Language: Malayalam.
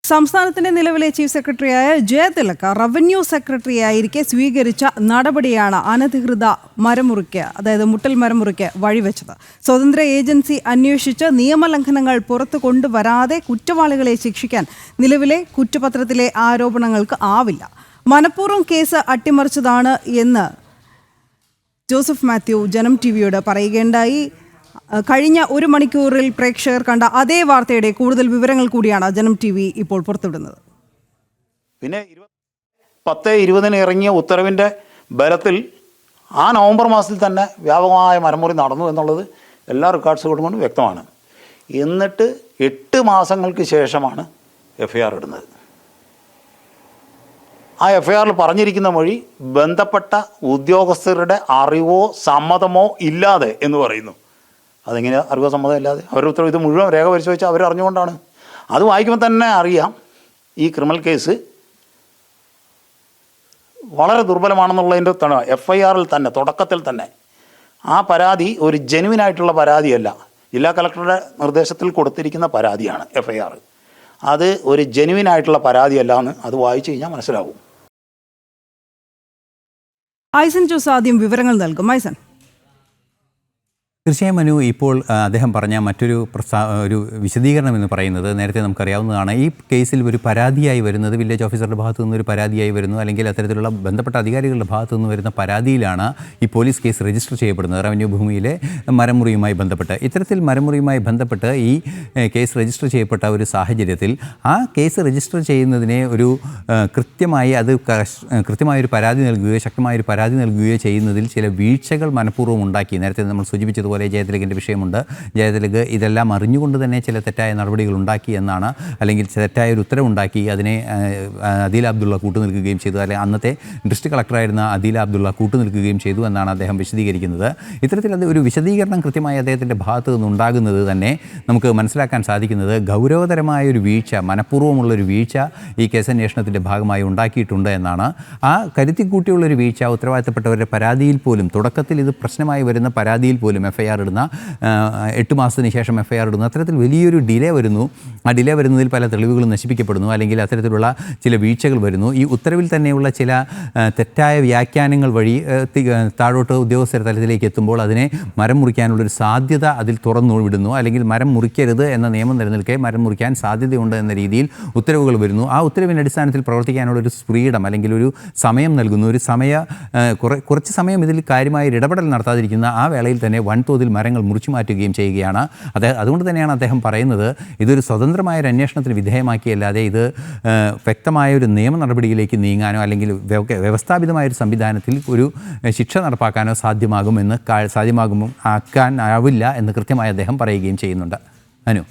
സംസ്ഥാനത്തിന്റെ നിലവിലെ ചീഫ് സെക്രട്ടറിയായ ജയതിലക റവന്യൂ സെക്രട്ടറിയായിരിക്കെ സ്വീകരിച്ച നടപടിയാണ് അനധികൃത മരമുറിക്ക്, അതായത് മുട്ടൽ മരമുറിക്ക് വഴിവെച്ചത്. സ്വതന്ത്ര ഏജൻസി അന്വേഷിച്ച് നിയമലംഘനങ്ങൾ പുറത്തു കൊണ്ടുവരാതെ കുറ്റവാളികളെ ശിക്ഷിക്കാൻ നിലവിലെ കുറ്റപത്രത്തിലെ ആരോപണങ്ങൾക്ക് ആവില്ല. മനഃപൂർവ്വം കേസ് അട്ടിമറിച്ചതാണ് എന്ന് ജോസഫ് മാത്യു ജനം ടിവിയോട് പറയുകയുണ്ടായി. കഴിഞ്ഞ ഒരു മണിക്കൂറിൽ പ്രേക്ഷകർ കണ്ട അതേ വാർത്തയുടെ കൂടുതൽ വിവരങ്ങൾ കൂടിയാണ് ജനം ടി വി ഇപ്പോൾ പുറത്തുവിടുന്നത്. പിന്നെ 10-20 ഇറങ്ങിയ ഉത്തരവിൻ്റെ ബലത്തിൽ ആ നവംബർ മാസത്തിൽ തന്നെ വ്യാപകമായ മരമുറി നടന്നു എന്നുള്ളത് എല്ലാ റെക്കോർഡ്സ് കൊണ്ടും വ്യക്തമാണ്. എന്നിട്ട് 8 മാസങ്ങൾക്ക് ശേഷമാണ് FIR ഇടുന്നത്. ആ FIRൽ പറഞ്ഞിരിക്കുന്ന മൊഴി ബന്ധപ്പെട്ട ഉദ്യോഗസ്ഥരുടെ അറിവോ സമ്മതമോ ഇല്ലാതെ എന്ന് പറയുന്നു. അതെങ്ങനെ അറിവോ സമ്മതം ഇല്ലാതെ? അവരുടെ ഉത്തരവ് ഇത് മുഴുവൻ രേഖ പരിശോധിച്ചാൽ അവർ അറിഞ്ഞുകൊണ്ടാണ്. അത് വായിക്കുമ്പോൾ തന്നെ അറിയാം ഈ ക്രിമിനൽ കേസ് വളരെ ദുർബലമാണെന്നുള്ളതിൻ്റെ FIRൽ തന്നെ തുടക്കത്തിൽ തന്നെ ആ പരാതി ഒരു ജെനുവിനായിട്ടുള്ള പരാതിയല്ല, ജില്ലാ കളക്ടറുടെ നിർദ്ദേശത്തിൽ കൊടുത്തിരിക്കുന്ന പരാതിയാണ് FIR. അത് ഒരു ജെനുവിനായിട്ടുള്ള പരാതിയല്ല എന്ന് അത് വായിച്ചു കഴിഞ്ഞാൽ മനസ്സിലാവും. ഐസൻ ജോസ് ആദ്യം വിവരങ്ങൾ നൽകും. ഐസൻ. തീർച്ചയായും മനു, ഇപ്പോൾ അദ്ദേഹം പറഞ്ഞ മറ്റൊരു ഒരു വിശദീകരണം എന്ന് പറയുന്നത് നേരത്തെ നമുക്കറിയാവുന്നതാണ്. ഈ കേസിൽ ഒരു പരാതിയായി വരുന്നത് വില്ലേജ് ഓഫീസറുടെ ഭാഗത്തു നിന്നൊരു പരാതിയായി വരുന്നു, അല്ലെങ്കിൽ അത്തരത്തിലുള്ള ബന്ധപ്പെട്ട അധികാരികളുടെ ഭാഗത്തു നിന്ന് വരുന്ന പരാതിയിലാണ് ഈ പോലീസ് കേസ് രജിസ്റ്റർ ചെയ്യപ്പെടുന്നത് റവന്യൂ ഭൂമിയിലെ മരമുറിയുമായി ബന്ധപ്പെട്ട്. ഇത്തരത്തിൽ മരമുറിയുമായി ബന്ധപ്പെട്ട് ഈ കേസ് രജിസ്റ്റർ ചെയ്യപ്പെട്ട ഒരു സാഹചര്യത്തിൽ ആ കേസ് രജിസ്റ്റർ ചെയ്യുന്നതിനെ ഒരു കൃത്യമായൊരു പരാതി നൽകുകയോ ശക്തമായൊരു പരാതി നൽകുകയോ ചെയ്യുന്നതിൽ ചില വീഴ്ചകൾ മനഃപൂർവ്വം ഉണ്ടാക്കി. നേരത്തെ നമ്മൾ സൂചിപ്പിച്ചതുപോലെ ജയതിലകിൻ്റെ വിഷയമുണ്ട്. ജയതിലക് ഇതെല്ലാം അറിഞ്ഞുകൊണ്ട് തന്നെ ചില തെറ്റായ നടപടികൾ ഉണ്ടാക്കി എന്നാണ്, അല്ലെങ്കിൽ തെറ്റായ ഒരു ഉത്തരവുണ്ടാക്കി അതിനെ അദീല അബ്ദുള്ള കൂട്ടുനിൽക്കുകയും ചെയ്തു, അല്ലെങ്കിൽ അന്നത്തെ ഡിസ്ട്രിക്ട് കളക്ടറായിരുന്ന അദീല അബ്ദുള്ള കൂട്ടുനിൽക്കുകയും ചെയ്തു എന്നാണ് അദ്ദേഹം വിശദീകരിക്കുന്നത്. ഇത്തരത്തിൽ അത് ഒരു വിശദീകരണം കൃത്യമായി അദ്ദേഹത്തിൻ്റെ ഭാഗത്തു നിന്നുണ്ടാകുന്നത് തന്നെ നമുക്ക് മനസ്സിലാക്കാൻ സാധിക്കുന്നത് ഗൗരവതരമായൊരു വീഴ്ച, മനഃപൂർവ്വമുള്ളൊരു വീഴ്ച ഈ കേസന്വേഷണത്തിൻ്റെ ഭാഗമായി ഉണ്ടാക്കിയിട്ടുണ്ട് എന്നാണ്. ആ കരുത്തിക്കൂട്ടിയുള്ളൊരു വീഴ്ച ഉത്തരവാദിത്തപ്പെട്ടവരുടെ പരാതിയിൽ പോലും, തുടക്കത്തിൽ ഇത് പ്രശ്നമായി വരുന്ന പരാതിയിൽ പോലും FIR ഇടുന്ന 8 മാസത്തിന് ശേഷം FIR ഇടുന്നു. അത്തരത്തിൽ വലിയൊരു ഡിലേ വരുന്നു. ആ ഡിലേ വരുന്നതിൽ പല തെളിവുകളും നശിപ്പിക്കപ്പെടുന്നു, അല്ലെങ്കിൽ അത്തരത്തിലുള്ള ചില വീഴ്ചകൾ വരുന്നു. ഈ ഉത്തരവിൽ തന്നെയുള്ള ചില തെറ്റായ വ്യാഖ്യാനങ്ങൾ വഴി താഴോട്ട് ഉദ്യോഗസ്ഥ തലത്തിലേക്ക് എത്തുമ്പോൾ അതിനെ മരം മുറിക്കാനുള്ളൊരു സാധ്യത അതിൽ തുറന്നു വിടുന്നു, അല്ലെങ്കിൽ മരം മുറിക്കരുത് എന്ന നിയമം നിലനിൽക്കെ മരം മുറിക്കാൻ സാധ്യതയുണ്ട് എന്ന രീതിയിൽ ഉത്തരവുകൾ വരുന്നു. ആ ഉത്തരവിൻ്റെ അടിസ്ഥാനത്തിൽ പ്രവർത്തിക്കാനുള്ളൊരു ഫ്രീഡം, അല്ലെങ്കിൽ ഒരു സമയം നൽകുന്നു. ഒരു കുറച്ച് സമയം ഇതിൽ കാര്യമായ ഇടപെടൽ നടത്താതിരിക്കുന്ന ആ വേളയിൽ തന്നെ വൻതോതിൽ മരങ്ങൾ മുറിച്ചു മാറ്റുകയും ചെയ്യുകയാണ്. അതുകൊണ്ട് തന്നെയാണ് അദ്ദേഹം പറയുന്നത് ഇതൊരു സ്വതന്ത്രമായ ഒരു അന്വേഷണത്തിന് വിധേയമാക്കിയല്ലാതെ ഇത് വ്യക്തമായ ഒരു നിയമ നടപടിയിലേക്ക് നീങ്ങാനോ അല്ലെങ്കിൽ വ്യവസ്ഥാപിതമായൊരു സംവിധാനത്തിൽ ഒരു ശിക്ഷ നടപ്പാക്കാനോ ആക്കാനാവില്ല എന്ന് കൃത്യമായി അദ്ദേഹം പറയുകയും ചെയ്യുന്നുണ്ട്. അനു.